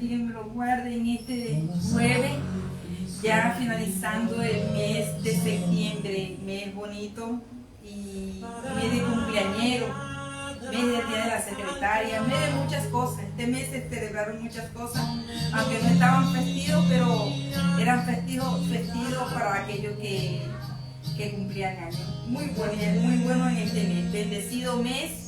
bendiga y me lo guarde en este jueves, ya finalizando el mes de septiembre, mes bonito y mes de cumpleañero, mes del día de la secretaria, mes de muchas cosas. Este mes se celebraron muchas cosas, aunque no estaban festivos, pero eran festivos para aquellos que cumplían años. Muy bueno en este mes, bendecido mes.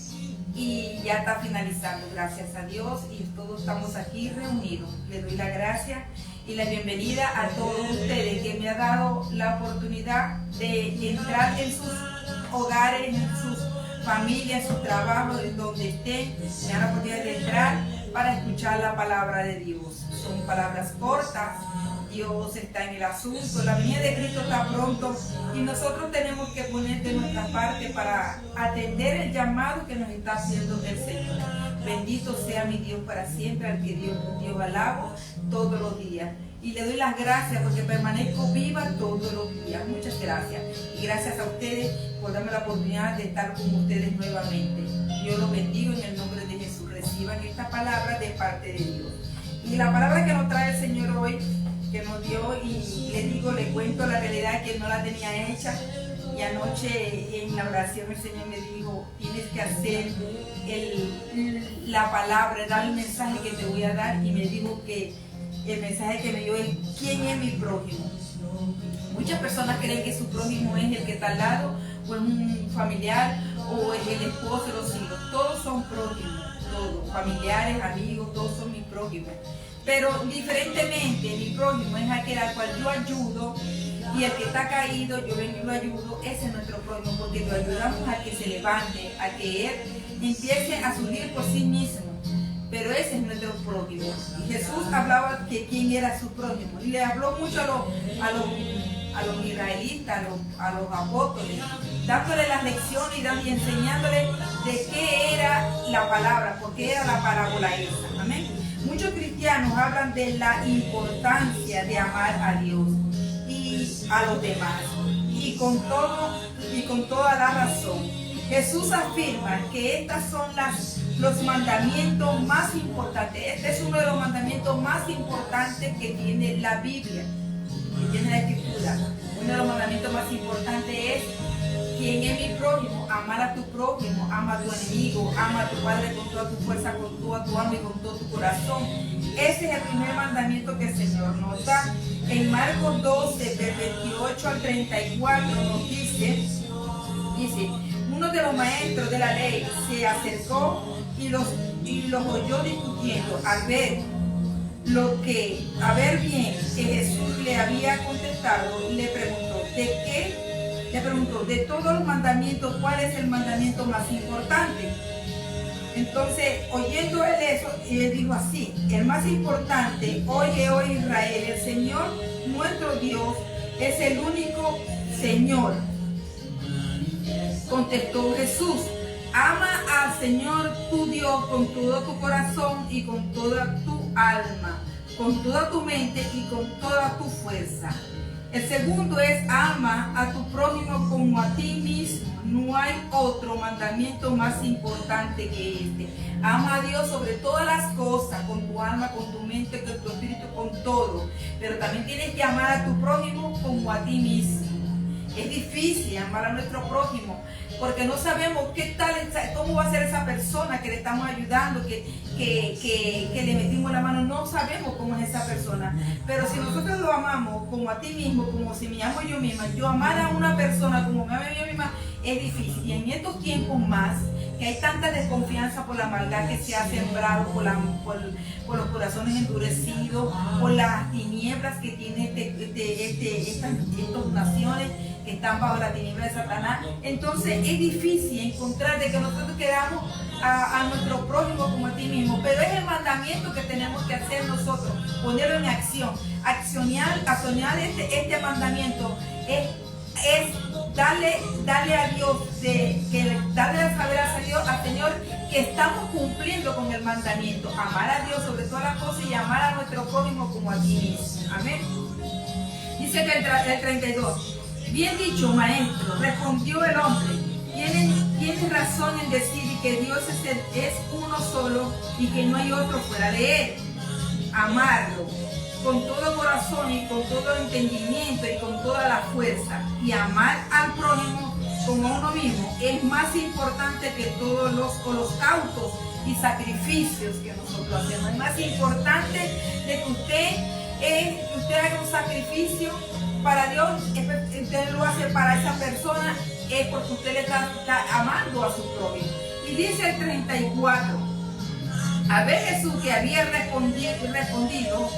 Y ya está finalizando, gracias a Dios, y todos estamos aquí reunidos. Le doy la gracia y la bienvenida a todos ustedes que me han dado la oportunidad de entrar en sus hogares, en sus familias, en sus trabajos, en donde estén. Me dan la oportunidad de entrar para escuchar la palabra de Dios. Son palabras cortas. Dios está en el asunto, la venida de Cristo está pronto y nosotros tenemos que poner de nuestra parte para atender el llamado que nos está haciendo el Señor. Bendito sea mi Dios para siempre, al que Dios alabo todos los días. Y le doy las gracias porque permanezco viva todos los días. Muchas gracias. Y gracias a ustedes por darme la oportunidad de estar con ustedes nuevamente. Dios los bendiga en el nombre de Jesús. Reciban esta palabra de parte de Dios. Y la palabra que nos trae el Señor hoy, que nos dio, y le cuento la realidad que no la tenía hecha, y anoche en la oración el Señor me dijo, tienes que hacer la palabra, dar el mensaje que te voy a dar, y me dijo que el mensaje que me dio es, ¿quién es mi prójimo? Muchas personas creen que su prójimo es el que está al lado, o es un familiar, o es el esposo, los hijos. Todos son prójimos, todos, familiares, amigos, todos son mis prójimos. Pero diferentemente, mi prójimo es aquel al cual yo ayudo, y el que está caído, yo vengo y lo ayudo. Ese es nuestro prójimo, porque lo ayudamos a que se levante, a que él empiece a subir por sí mismo. Pero ese es nuestro prójimo. Y Jesús hablaba que quién era su prójimo, y le habló mucho a los israelitas, a los apóstoles, dándole las lecciones y enseñándoles de qué era la palabra, porque era la parábola esa. Amén. Muchos cristianos hablan de la importancia de amar a Dios y a los demás, y con toda la razón. Jesús afirma que estas son los mandamientos más importantes. Este es uno de los mandamientos más importantes que tiene la Biblia, que tiene la Escritura. Uno de los mandamientos más importantes es, ¿quién es mi prójimo? Amar a tu prójimo, ama a tu enemigo, ama a tu padre con toda tu fuerza, con toda tu alma y con todo tu corazón. Ese es el primer mandamiento que el Señor nos da. En Marcos 12, del 28 al 34 nos dice, uno de los maestros de la ley se acercó y los oyó discutiendo. Al ver bien que Jesús le había contestado, le preguntó, de todos los mandamientos, ¿cuál es el mandamiento más importante? Entonces, oyendo él eso, él dijo así, el más importante, oye hoy Israel, el Señor nuestro Dios es el único Señor. Contestó Jesús, ama al Señor tu Dios con todo tu corazón y con toda tu alma, con toda tu mente y con toda tu fuerza. El segundo es, ama a tu prójimo como a ti mismo. No hay otro mandamiento más importante que este. Ama a Dios sobre todas las cosas, con tu alma, con tu mente, con tu espíritu, con todo. Pero también tienes que amar a tu prójimo como a ti mismo. Es difícil amar a nuestro prójimo, porque no sabemos cómo va a ser esa persona que le estamos ayudando, que le metimos la mano. No sabemos cómo es esa persona. Pero si nosotros lo amamos como a ti mismo, como si me amo yo misma, yo amar a una persona como me amo yo misma, es difícil. Y en estos tiempos más, que hay tanta desconfianza por la maldad que se ha sembrado, por los corazones endurecidos, por las tinieblas que tiene estas naciones que están bajo la tiniebla de Satanás. Entonces es difícil encontrar de que nosotros queramos a nuestro prójimo como a ti mismo, pero es el mandamiento que tenemos que hacer nosotros, ponerlo en acción, accionar este mandamiento es darle a Dios, darle a saber al Señor que estamos cumpliendo con el mandamiento, amar a Dios sobre todas las cosas y amar a nuestro prójimo como a ti mismo. Amén. Dice que el 32, bien dicho, maestro, respondió el hombre, tienes razón en decir que Dios es uno solo y que no hay otro fuera de él. amarlo con todo corazón y con todo entendimiento y con toda la fuerza, y amar al prójimo como a uno mismo, es más importante que todos los holocaustos y sacrificios que nosotros hacemos. Es más importante de que usted haga un sacrificio para Dios, usted lo hace para esa persona, es porque usted le está amando a su prójimo. Y dice el 34, a ver, Jesús, que había respondido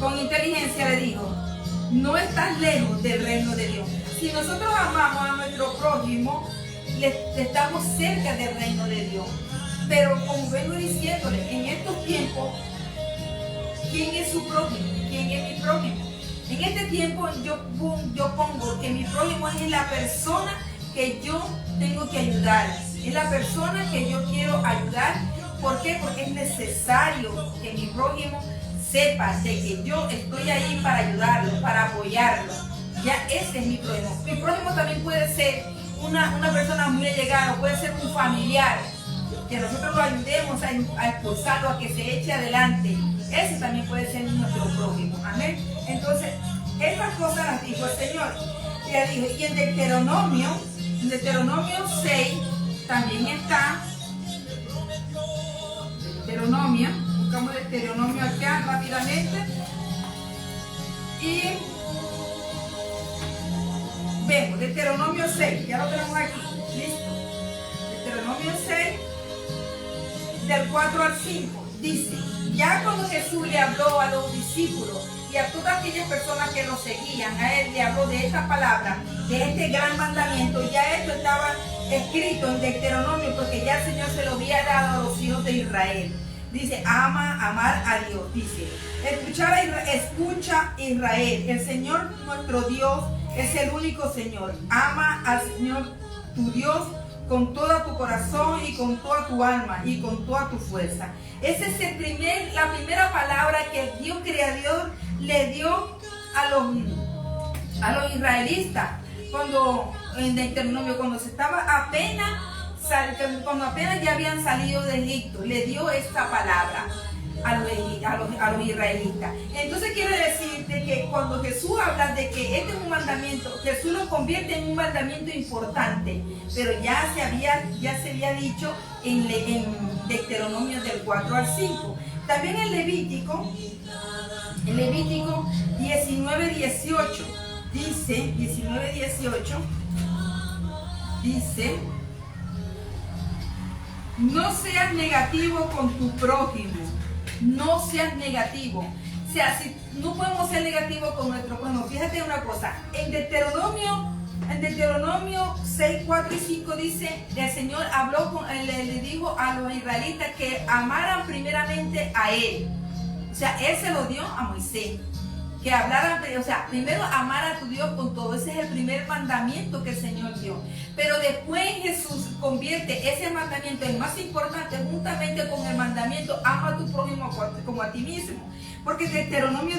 con inteligencia, le dijo: no estás lejos del reino de Dios. Si nosotros amamos a nuestro prójimo, estamos cerca del reino de Dios. Pero como vengo diciéndole, en estos tiempos, ¿quién es su prójimo? ¿Quién es mi prójimo? En este tiempo yo pongo que mi prójimo es la persona que yo tengo que ayudar. Es la persona que yo quiero ayudar. ¿Por qué? Porque es necesario que mi prójimo sepa de que yo estoy ahí para ayudarlo, para apoyarlo. Ya ese es mi prójimo. Mi prójimo también puede ser una persona muy allegada, puede ser un familiar, que nosotros lo ayudemos a impulsarlo, a que se eche adelante. Ese también puede ser nuestro prójimo. Amén. Entonces, estas cosas las dijo el Señor. Ya dijo, y en Deuteronomio 6 también está. Deuteronomio, buscamos Deuteronomio acá rápidamente. Y vemos Deuteronomio 6, ya lo tenemos aquí, listo. Deuteronomio 6, del 4 al 5, dice: ya cuando Jesús le habló a los discípulos y a todas aquellas personas que lo seguían, a él le habló de esta palabra, de este gran mandamiento. Ya esto estaba escrito en Deuteronomio, porque ya el Señor se lo había dado a los hijos de Israel. Dice: amar a Dios. Dice: escucha Israel, el Señor nuestro Dios es el único Señor. Ama al Señor tu Dios con todo tu corazón y con toda tu alma y con toda tu fuerza. Esa es la primera palabra que el Dios creador le dio a los israelitas cuando en Deuteronomio, cuando apenas ya habían salido de Egipto, le dio esta palabra a los israelitas. Entonces quiere decir de que cuando Jesús habla de que este es un mandamiento, Jesús lo convierte en un mandamiento importante, pero ya se había dicho en Deuteronomio del 4 al 5. También en Levítico 19:18 dice, dice: no seas negativo con tu prójimo. No seas negativo. O sea, si no podemos ser negativos con nuestro prójimo. Fíjate una cosa, en Deuteronomio 6, 4 y 5 dice: el Señor le dijo a los israelitas que amaran primeramente a Él. O sea, Él se lo dio a Moisés. Que hablaran, o sea, primero amar a tu Dios con todo. Ese es el primer mandamiento que el Señor dio. Pero después Jesús convierte ese mandamiento en más importante, juntamente con el mandamiento: ama a tu prójimo como a ti mismo. Porque Deuteronomio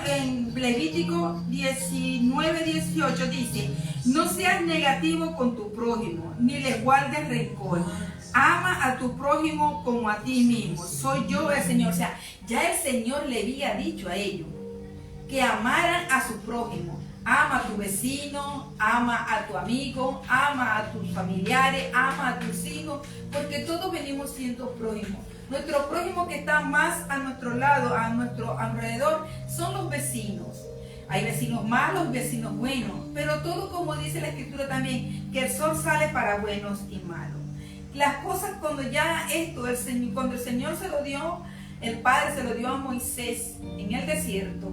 en Levítico 19:18 dice: no seas negativo con tu prójimo, ni le guardes rencor. Ama a tu prójimo como a ti mismo. Soy yo el Señor. O sea, ya el Señor le había dicho a ellos que amaran a su prójimo. Ama a tu vecino, ama a tu amigo, ama a tus familiares, ama a tus hijos, porque todos venimos siendo prójimos. Nuestro prójimo que está más a nuestro lado, a nuestro alrededor, son los vecinos. Hay vecinos malos, vecinos buenos, pero todo, como dice la Escritura también, que el sol sale para buenos y malos. Las cosas, cuando el Señor se lo dio, el Padre se lo dio a Moisés en el desierto,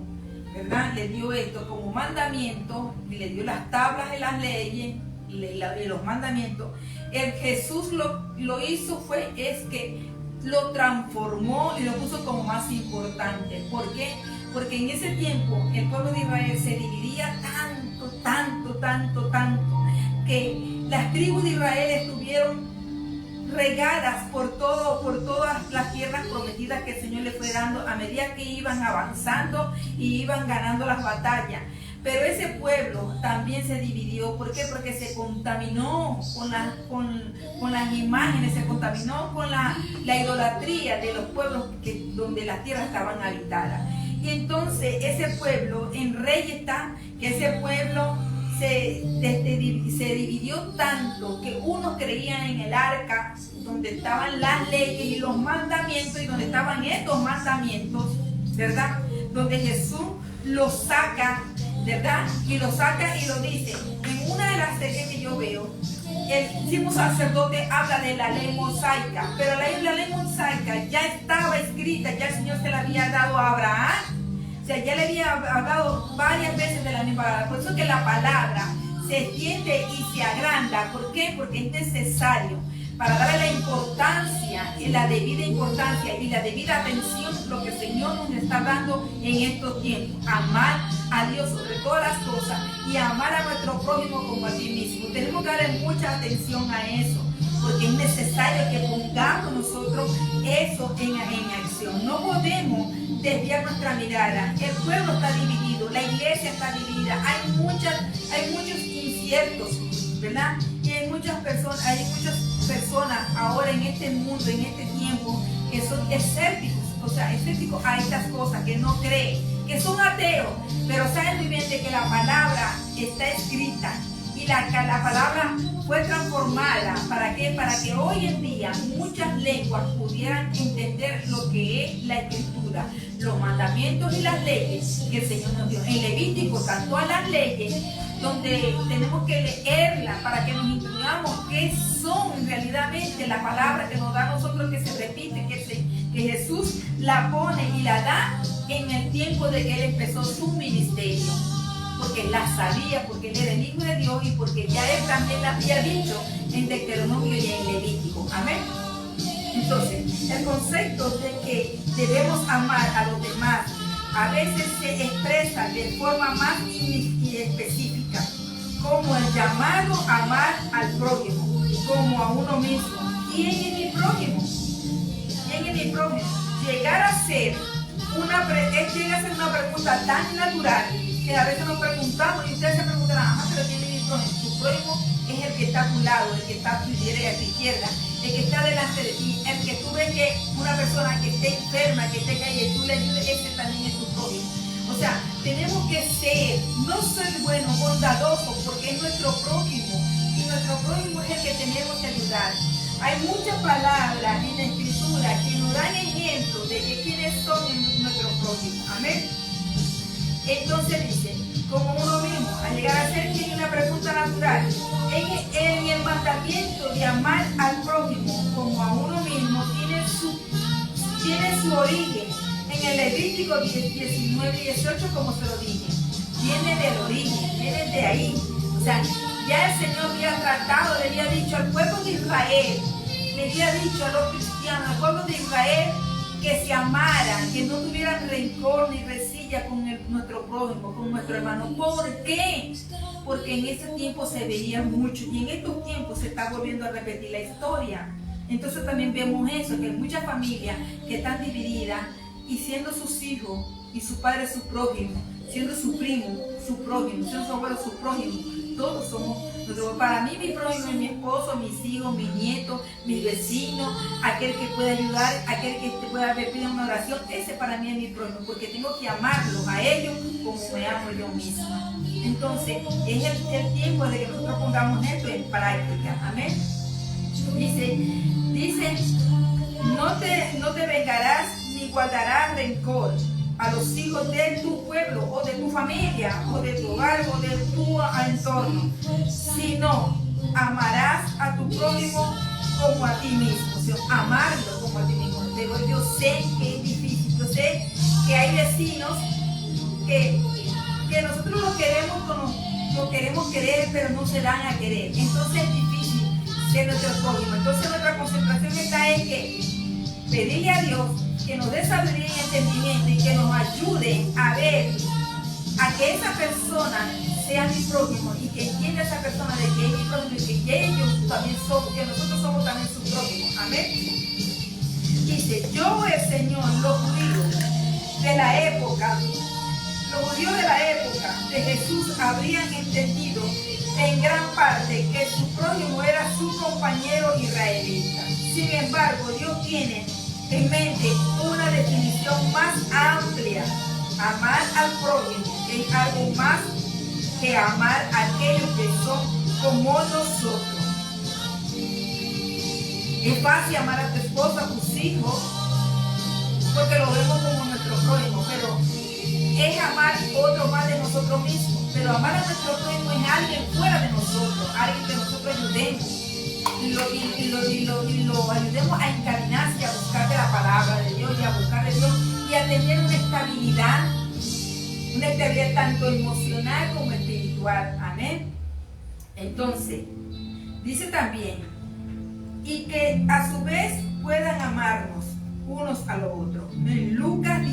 ¿verdad? Le dio esto como mandamiento, y le dio las tablas de las leyes y los mandamientos. Jesús lo hizo es que lo transformó y lo puso como más importante. ¿Por qué? Porque en ese tiempo el pueblo de Israel se dividía tanto, que las tribus de Israel estuvieron regadas por todas las tierras prometidas que el Señor le fue dando a medida que iban avanzando y iban ganando las batallas. Pero ese pueblo también se dividió. ¿Por qué? Porque se contaminó con las imágenes, se contaminó con la idolatría de los pueblos donde las tierras estaban habitadas. Y entonces ese pueblo, en Rey está, que ese pueblo se dividió tanto que unos creían en el arca, donde estaban las leyes y los mandamientos, y donde estaban estos mandamientos, ¿verdad? Donde Jesús los saca, ¿verdad? Y lo saca y lo dice. En una de las series que yo veo, el sumo sacerdote habla de la ley mosaica, pero la ley mosaica ya estaba escrita, ya el Señor se la había dado a Abraham. O sea, ya le había hablado varias veces de la misma palabra. Por eso que la palabra se extiende y se agranda. ¿Por qué? Porque es necesario para darle la importancia, la debida importancia y la debida atención, lo que el Señor nos está dando en estos tiempos. Amar a Dios sobre todas las cosas y amar a nuestro prójimo como a ti mismo. Tenemos que darle mucha atención a eso, porque es necesario que pongamos nosotros eso en acción. No podemos desviar nuestra mirada. El pueblo está dividido, la iglesia está dividida, hay muchos inciertos, ¿verdad? Y hay muchas personas ahora en este mundo, en este tiempo, que son escépticos, o sea, escépticos a estas cosas, que no creen, que son ateos, pero saben muy bien de que la palabra está escrita y la palabra fue transformada. ¿Para qué? Para que hoy en día muchas lenguas pudieran entender lo que es la escritura, los mandamientos y las leyes que el Señor nos dio. En Levítico están todas las leyes, donde tenemos que leerla para que nos instruyamos qué son realmente la palabra que nos da a nosotros, que se repite, que Jesús la pone y la da en el tiempo de que Él empezó su ministerio, porque Él la sabía, porque Él era el Hijo de Dios y porque ya Él también la había dicho en Deuteronomio y en Levítico. Amén. Entonces, el concepto de que debemos amar a los demás a veces se expresa de forma más específica, como el llamado a amar al prójimo, como a uno mismo. ¿Quién es mi prójimo? ¿Quién es mi prójimo? Llegar a ser una pregunta tan natural que a veces nos preguntamos, y ustedes se preguntarán, pero ¿quién es mi prójimo? Tu prójimo es el que está a tu lado, el que está a tu derecha, a tu izquierda, el que está delante de ti, el que tú ves que una persona que esté enferma, que esté caída, y tú le ayudes, ese también es tu prójimo. O sea, tenemos que ser, no ser buenos, bondadosos, porque es nuestro prójimo, y nuestro prójimo es el que tenemos que ayudar. Hay muchas palabras en la Escritura que nos dan ejemplo de que quiénes son nuestros prójimos. Amén. Entonces dice, como uno mismo, al llegar a ser quien es una pregunta natural, en el mandamiento de amar al prójimo como a uno mismo tiene su origen en el Levítico 19 y 18, como se lo dije. Viene del origen, viene de ahí. O sea, ya el Señor había tratado, le había dicho al pueblo de Israel, le había dicho a los cristianos, al pueblo de Israel, que se amaran, que no tuvieran rencor ni resilla con nuestro prójimo, con nuestro hermano. ¿Por qué? Porque en ese tiempo se veía mucho y en estos tiempos se está volviendo a repetir la historia. Entonces también vemos eso, que hay muchas familias que están divididas y siendo sus hijos y su padre su prójimo, siendo su primo su prójimo, siendo su abuelo su prójimo. Todos somos, para mí mi prójimo es mi esposo, mis hijos, mis nietos, mis vecinos, aquel que pueda ayudar, aquel que te pueda pedir una oración. Ese para mí es mi prójimo, porque tengo que amarlos a ellos como me amo yo misma. Entonces es el tiempo de que nosotros pongamos esto en práctica. Amén. Dice, no te vengarás ni guardarás rencor a los hijos de tu pueblo o de tu familia o de tu hogar o de tu entorno, sino amarás a tu prójimo como a ti mismo. O sea, amarlo como a ti mismo. Pero yo sé que es difícil, yo sé que hay vecinos que nosotros los queremos querer, pero no se dan a querer. Entonces es difícil ser nuestro prójimo. Entonces nuestra concentración está en que pedirle a Dios que nos dé sabiduría y entendimiento y que nos ayude a ver a que esa persona sea mi prójimo y que entienda esa persona de que es mi prójimo y que ellos también somos, que nosotros somos también sus prójimos. Amén. Dice, yo el Señor, los judíos de la época, Los judíos de la época de Jesús habrían entendido en gran parte que su prójimo era su compañero israelita. Sin embargo, Dios tiene en mente una definición más amplia. Amar al prójimo es algo más que amar a aquellos que son como nosotros. Es fácil amar a tu esposa, a tus hijos, porque lo vemos como nuestro prójimo, pero es amar otro más de nosotros mismos. Pero amar a nuestro prójimo es alguien fuera de nosotros, alguien que nosotros ayudemos y lo ayudemos a encaminarse, a buscar de la palabra de Dios y a buscar de Dios y a tener una estabilidad tanto emocional como espiritual. Amén. Entonces, dice también, y que a su vez puedan amarnos unos a los otros. En Lucas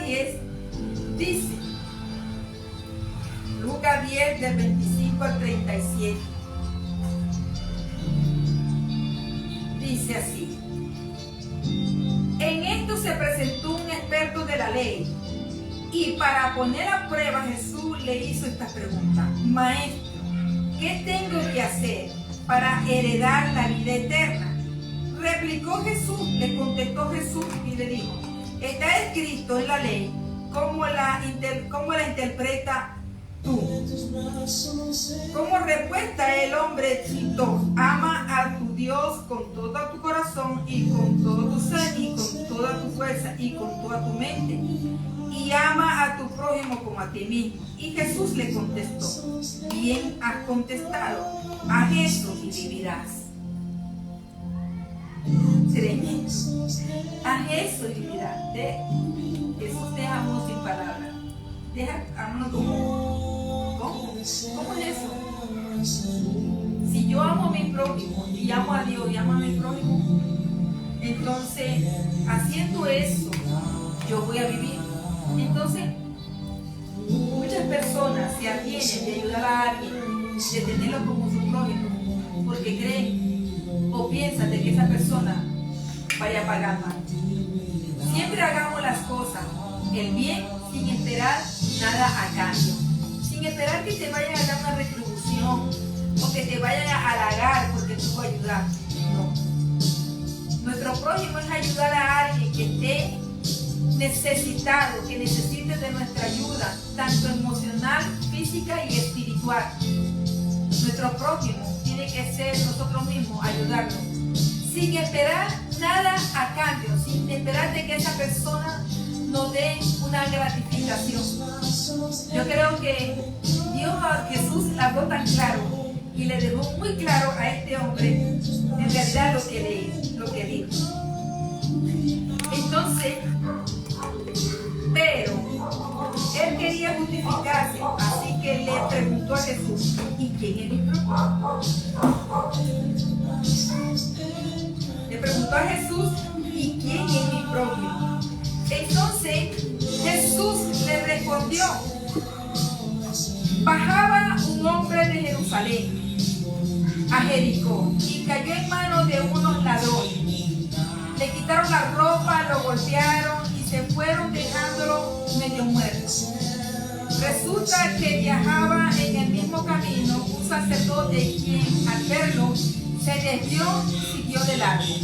10, dice, Lucas 10 del 25 al 37, dice así: en esto se presentó un experto de la ley, y para poner a prueba Jesús le hizo esta pregunta: Maestro, ¿qué tengo que hacer para heredar la vida eterna? Replicó Jesús, le contestó Jesús y le dijo: está escrito en la ley, ¿cómo la interpreta tú? Como respuesta el hombre citó: ama a tu Dios con todo tu corazón y con todo tu ser y con toda tu fuerza y con toda tu mente, y ama a tu prójimo como a ti mismo. Y Jesús le contestó: bien has contestado, haz eso y vivirás. Tremendo. Haz eso y vivirás. Jesús deja a uno sin palabras. Deja a uno como, ¿cómo es eso? Si yo amo a mi prójimo y amo a Dios y amo a mi prójimo, entonces haciendo eso yo voy a vivir. Entonces muchas personas se atienen de ayudar a alguien, de tenerlo como su prójimo, porque creen o piensan de que esa persona vaya a pagar mal. Siempre hagamos las cosas, el bien, sin esperar nada a cambio, sin esperar que te vayan a dar una retribución o que te vayan a halagar porque tú ayudaste. No. Nuestro prójimo es ayudar a alguien que esté necesitado, que necesite de nuestra ayuda, tanto emocional, física y espiritual. Nuestro prójimo tiene que ser nosotros mismos, ayudarnos, sin esperar nada a cambio, sin esperar de que esa persona nos dé una gratificación. Yo creo que Jesús habló tan claro y le dejó muy claro a este hombre en realidad lo que dijo. Entonces, pero él quería justificarse, así que le preguntó a Jesús: ¿y quién es mi prójimo? Le preguntó a Jesús: ¿y quién es mi prójimo? Entonces Jesús le respondió: bajaba un hombre de Jerusalén a Jericó y cayó en manos de unos ladrones. Le quitaron la ropa, lo golpearon y se fueron dejándolo medio muerto. Resulta que viajaba en el mismo camino un sacerdote quien al verlo se desvió y siguió de largo.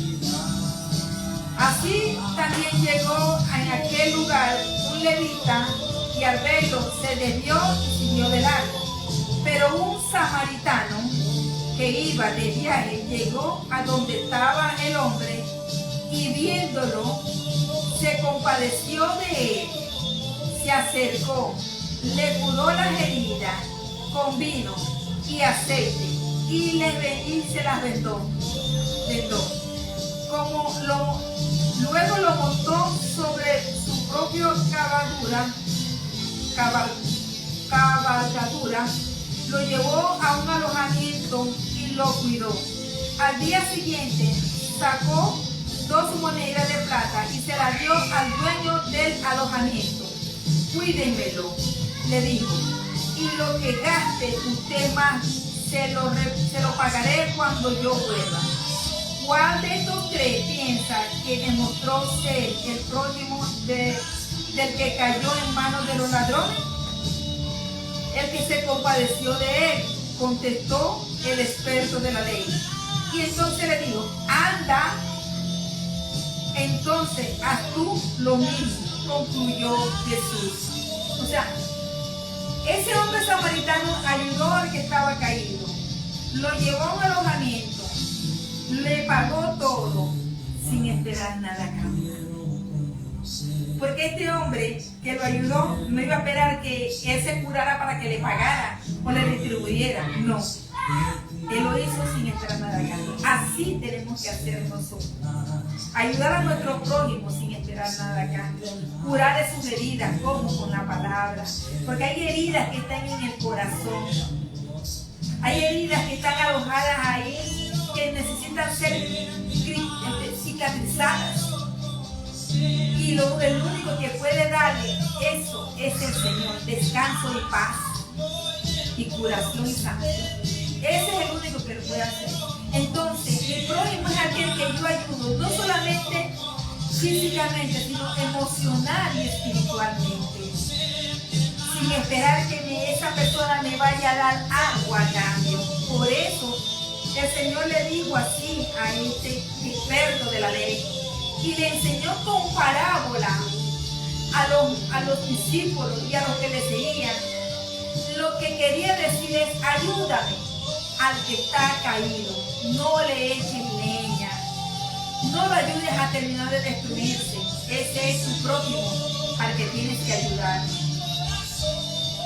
Así también llegó en aquel lugar un levita y al verlo se desvió y siguió de largo. Pero un samaritano que iba de viaje llegó a donde estaba el hombre y viéndolo se compadeció de él, se acercó, le curó las heridas con vino y aceite y se las vendó. Luego lo montó sobre su propia cabalgadura, lo llevó a un alojamiento y lo cuidó. Al día siguiente sacó 2 monedas de plata y se las dio al dueño del alojamiento. Cuídenmelo, le dijo, y lo que gaste usted más se lo pagaré cuando yo vuelva. ¿Cuál de estos 3 piensa que demostró ser el prójimo del que cayó en manos de los ladrones? El que se compadeció de él, contestó el experto de la ley. Y entonces le dijo, anda, entonces haz tú lo mismo, concluyó Jesús. O sea, ese hombre samaritano ayudó al que estaba caído, lo llevó a un alojamiento, le pagó todo, sin esperar nada a cambio. Porque este hombre que lo ayudó no iba a esperar que él se curara para que le pagara o le distribuyera. No. Él lo hizo sin esperar nada a cambio. Así tenemos que hacer nosotros. Ayudar a nuestro prójimo sin esperar nada a cambio. Curar de sus heridas, como con la palabra. Porque hay heridas que están en el corazón. Hay heridas que están alojadas ahí, que necesitan ser cicatrizadas. Y el único que puede darle eso es el Señor, descanso y paz, y curación y sanación. Ese es el único que lo puede hacer. Entonces, el prójimo es aquel que yo ayudo, no solamente físicamente, sino emocional y espiritualmente, sin esperar que esa persona me vaya a dar algo a cambio. Por eso, el Señor le dijo así a este experto de la ley, y le enseñó con parábola a los discípulos y a los que le seguían. Lo que quería decir es, ayúdame al que está caído, no le eches leña, no lo ayudes a terminar de destruirse. Ese es tu prójimo al que tienes que ayudar.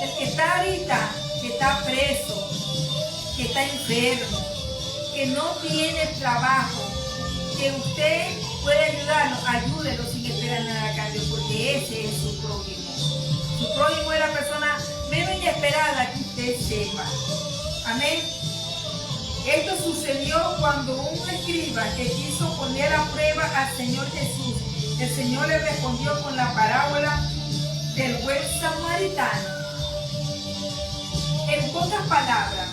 El que está ahorita, que está preso, que está enfermo, que no tiene trabajo, que usted puede ayudarlo, ayúdelo sin esperar nada a cambio, porque ese es su prójimo. Su prójimo es la persona menos inesperada que usted sepa. Amén. Esto sucedió cuando un escriba que quiso poner a prueba al Señor Jesús, el Señor le respondió con la parábola del buen samaritano. En pocas palabras,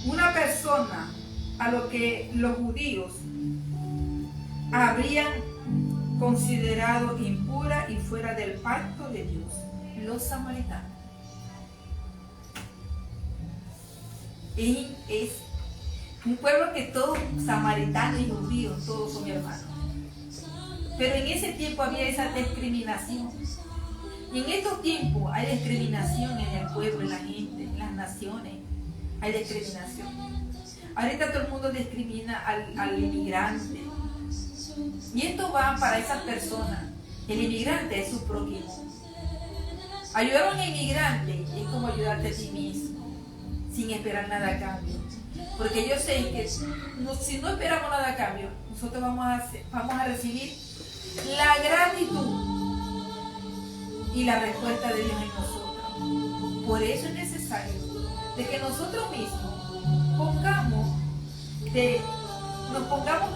una persona a lo que los judíos habrían considerado impura y fuera del pacto de Dios, los samaritanos. Y es un pueblo que todos, samaritanos y judíos, todos son hermanos. Pero en ese tiempo había esa discriminación. Y en estos tiempos hay discriminación en el pueblo, en la gente, en las naciones. Hay discriminación. Ahorita todo el mundo discrimina al inmigrante. Y esto va para esas personas. El inmigrante es su prójimo. Ayudar a un inmigrante es como ayudarte a ti mismo, sin esperar nada a cambio. Porque yo sé que si no esperamos nada a cambio, nosotros vamos a recibir la gratitud y la respuesta de Dios en nosotros. Por eso es necesario de que nosotros mismos nos pongamos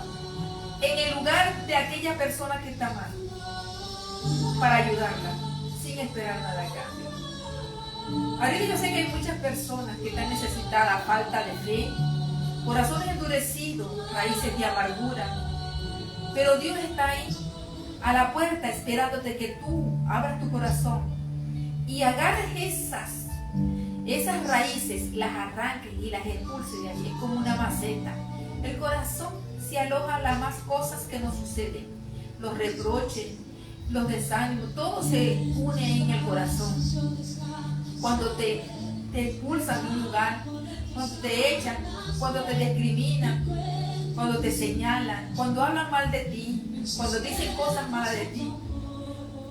en el lugar de aquella persona que está mal, para ayudarla, sin esperar nada a cambio. Ahorita yo sé que hay muchas personas que están necesitadas, falta de fe, corazones endurecidos, raíces de amargura, pero Dios está ahí, a la puerta, esperándote que tú abras tu corazón y agarres esas raíces, las arranques y las expulses de ahí. Es como una maceta. El corazón se aloja las más cosas que nos suceden, los reproches, los desánimos, todo se une en el corazón. Cuando te expulsan de un lugar, cuando te echan, cuando te discriminan, cuando te señalan, cuando hablan mal de ti, cuando dicen cosas malas de ti,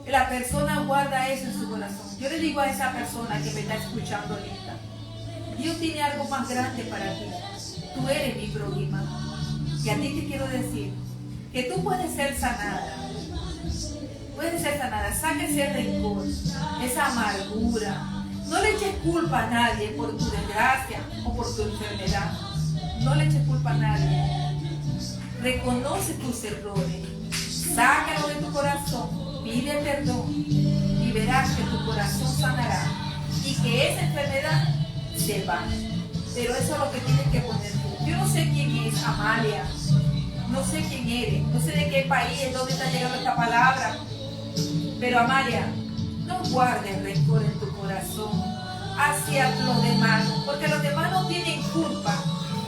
la persona guarda eso en su corazón. Yo le digo a esa persona que me está escuchando ahorita, Dios tiene algo más grande para ti. Tú eres mi prójima. Y a ti te quiero decir que tú puedes ser sanada. Puedes ser sanada. Saca ese rencor, esa amargura. No le eches culpa a nadie por tu desgracia o por tu enfermedad. No le eches culpa a nadie. Reconoce tus errores. Sácalo de tu corazón. Pide perdón. Y verás que tu corazón sanará. Y que esa enfermedad se va. Pero eso es lo que tienes que poner tú. Yo no sé quién es Amalia. no sé quién eres, no sé de qué país, de dónde está llegando esta palabra, pero Amalia, no guardes rencor en tu corazón hacia los demás, porque los demás no tienen culpa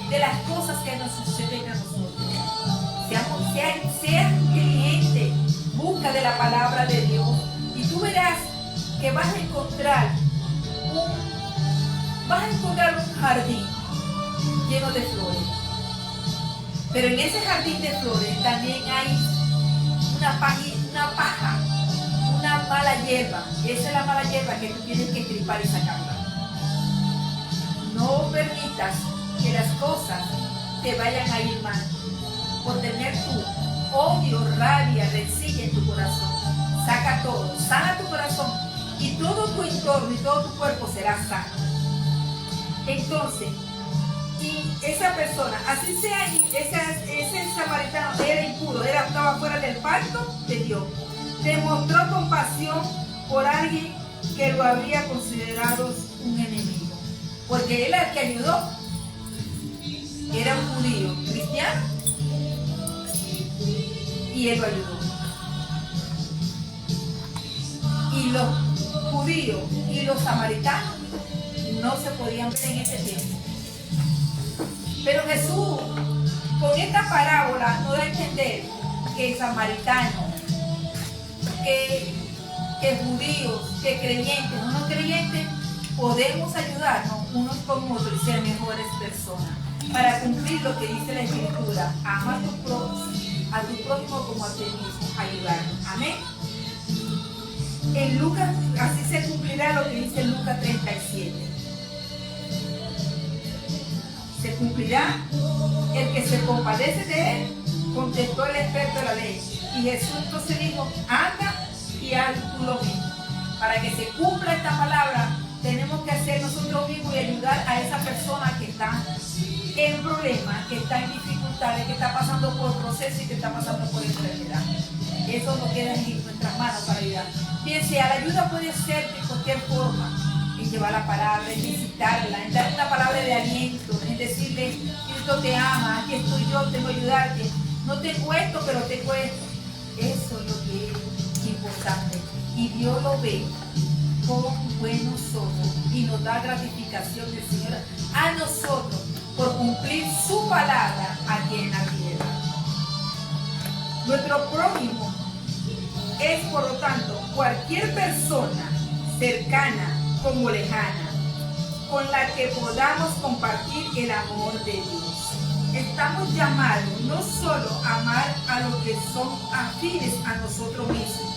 de las cosas que nos suceden a nosotros. Seas inteligente, busca de la palabra de Dios y tú verás que vas a encontrar un jardín lleno de flores. Pero en ese jardín de flores también hay una paja, una mala hierba. Esa es la mala hierba que tú tienes que estripar y sacarla. No permitas que las cosas te vayan a ir mal por tener tu odio, rabia, rencilla en tu corazón. Saca todo, sana tu corazón y todo tu entorno y todo tu cuerpo será sano. Entonces, y esa persona, así sea, ese samaritano era impuro, estaba fuera del pacto de Dios, demostró compasión por alguien que lo habría considerado un enemigo, porque él al que ayudó era un judío cristiano y él lo ayudó. Y los judíos y los samaritanos no se podían ver en ese tiempo. Pero Jesús, con esta parábola, nos da a entender que samaritanos, que judíos, que creyentes o no creyentes, podemos ayudarnos unos con otros y ser mejores personas para cumplir lo que dice la Escritura: ama a tu prójimo como a ti mismo, ayudarnos. Amén. En Lucas, así se cumplirá lo que dice Lucas 37. Se cumplirá el que se compadece de él, contestó el experto de la ley. Y Jesús entonces dijo: anda y haz tú lo mismo. Para que se cumpla esta palabra, tenemos que hacer nosotros mismos y ayudar a esa persona que está en problemas, que está en dificultades, que está pasando por proceso y que está pasando por enfermedad. Eso no queda en nuestras manos para ayudar. Bien sea, la ayuda puede ser de cualquier forma: en llevar la palabra, en visitarla, en dar una palabra de aliento, en decirle: Cristo te ama, aquí estoy yo, tengo que ayudarte. No tengo esto, pero tengo esto. Eso es lo que es importante. Y Dios lo ve con buenos ojos y nos da gratificación del Señor a nosotros por cumplir su palabra aquí en la tierra. Nuestro prójimo es, por lo tanto, cualquier persona cercana como lejana, con la que podamos compartir el amor de Dios. Estamos llamados no solo a amar a los que son afines a nosotros mismos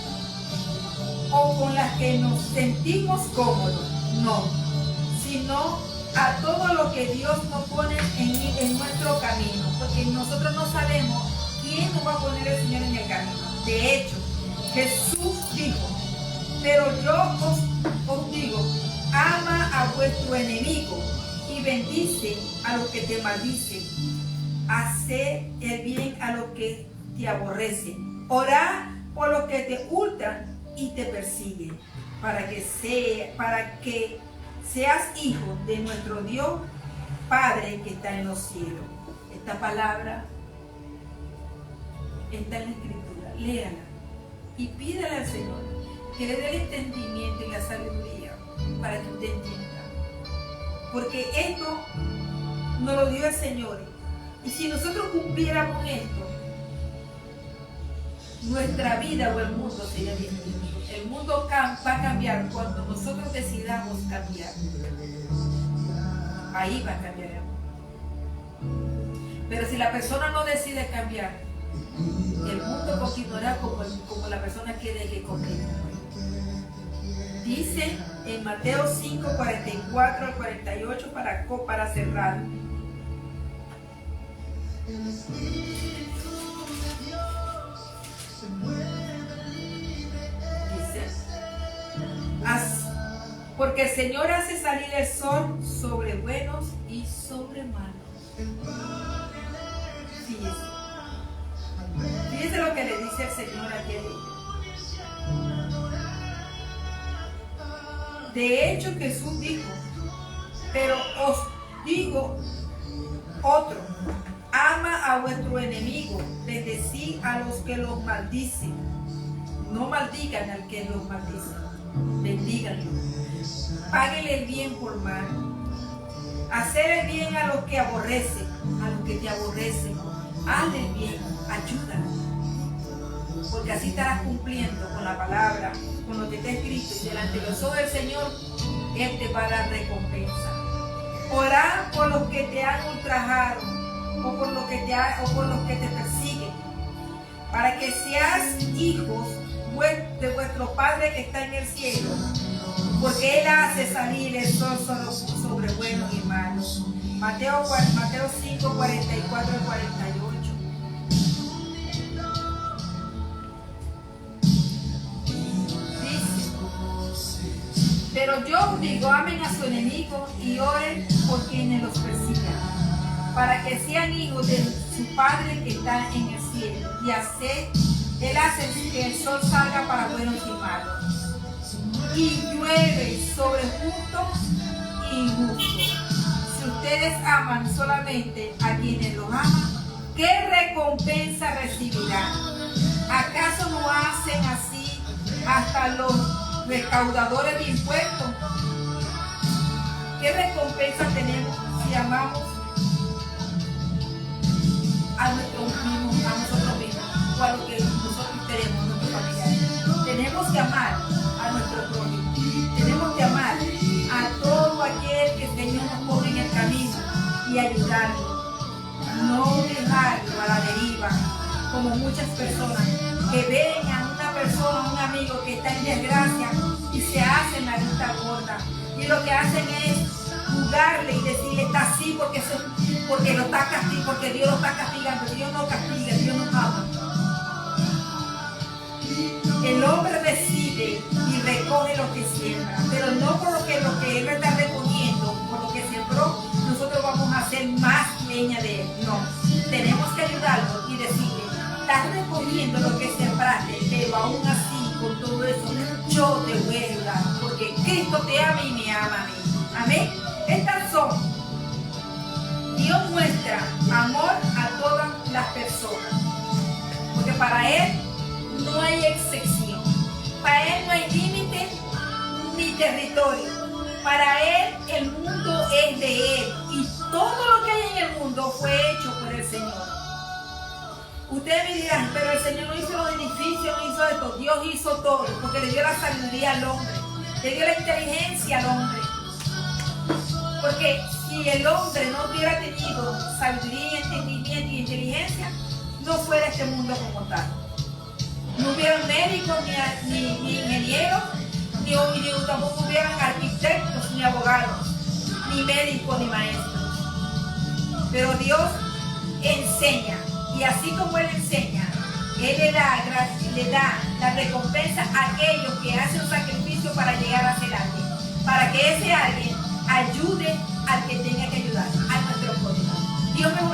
o con las que nos sentimos cómodos, no, sino a todo lo que Dios nos pone en nuestro camino, porque nosotros no sabemos quién nos va a poner el Señor en el camino. De hecho, Jesús dijo: pero yo os digo, ama a vuestro enemigo y bendice a los que te maldicen. Haced el bien a los que te aborrecen. Orad por los que te ultran y te persiguen, para que seas hijo de nuestro Dios Padre que está en los cielos. Esta palabra está en la Escritura. Léala y pídale al Señor que le dé el entendimiento y la sabiduría para que usted entienda. Porque esto nos lo dio el Señor. Y si nosotros cumpliéramos esto, nuestra vida o el mundo sería distinto. El mundo va a cambiar cuando nosotros decidamos cambiar. Ahí va a cambiar el mundo. Pero si la persona no decide cambiar, el mundo continuará como la persona quiere que continúe. Dice en Mateo 5, 44 al 48 para cerrar. Dice: porque el Señor hace salir el sol sobre buenos y sobre malos. Fíjese lo que le dice el Señor aquí. De hecho, Jesús dijo: pero os digo otro, ama a vuestro enemigo, bendecid a los que los maldicen. No maldigan al que los maldice, bendíganlo. Páguenle el bien por mal. Hacer el bien a los que aborrecen, a los que te aborrecen. Hazle el bien, ayúdalo. Porque así estarás cumpliendo con la palabra, con lo que está escrito, y delante de los ojos del Señor, Él te va a dar recompensa. Orad por los que te han ultrajado, o por los que te persiguen, para que seas hijos de vuestro Padre que está en el cielo, porque Él hace salir el sol sobre buenos y malos. Mateo 5, 44 y 48. Dice: pero yo os digo, amen a su enemigo y oren por quienes los persigan, para que sean hijos de su Padre que está en el cielo. Y Él hace que el sol salga para buenos y malos, y llueve sobre justos y injustos. Si ustedes aman solamente a quienes los aman, ¿qué recompensa recibirán? ¿Acaso no hacen así hasta los recaudadores de impuestos? ¿Qué recompensa tenemos si amamos a nosotros mismos, o a lo que nosotros tenemos, nuestros familiares? Tenemos que amar a nuestro prójimo, tenemos que amar a todo aquel que el Señor nos pone en el camino y ayudarlo, no dejarlo a la deriva, como muchas personas que ven a una persona, a un amigo que está en desgracia y se hacen la vista gorda, y lo que hacen es juzgarle y decirle está así porque lo está castigando, porque Dios lo está castigando. Dios no castiga, Dios nos ama. El hombre recibe y recoge lo que siembra, pero no por lo que él está recogiendo, por lo que sembró, nosotros vamos a hacer más leña de él. No, tenemos que ayudarlo y decirle, estás recogiendo lo que sembraste, pero aún así, con todo eso, yo te voy a ayudar, porque Cristo te ama y me ama a mí. Amén. Estas son, Dios muestra amor a todas las personas, porque para Él no hay excepción, para Él no hay límite ni territorio, para Él el mundo es de Él y todo lo que hay en el mundo fue hecho por el Señor. Ustedes me dirán, pero el Señor no hizo los edificios, no hizo esto. Dios hizo todo, porque le dio la sabiduría al hombre, le dio la inteligencia al hombre. Porque si el hombre no hubiera tenido sabiduría, entendimiento y inteligencia, no fuera este mundo como tal. No hubieran médicos, ni ingenieros, ni tampoco hubieran arquitectos, ni abogados, ni médicos, ni maestros. Pero Dios enseña, y así como Él enseña, Él le da la recompensa a aquellos que hacen un sacrificio para llegar a ser alguien, para que ese alguien ayude al que tenga que ayudar, a nuestro prójimo. Dios me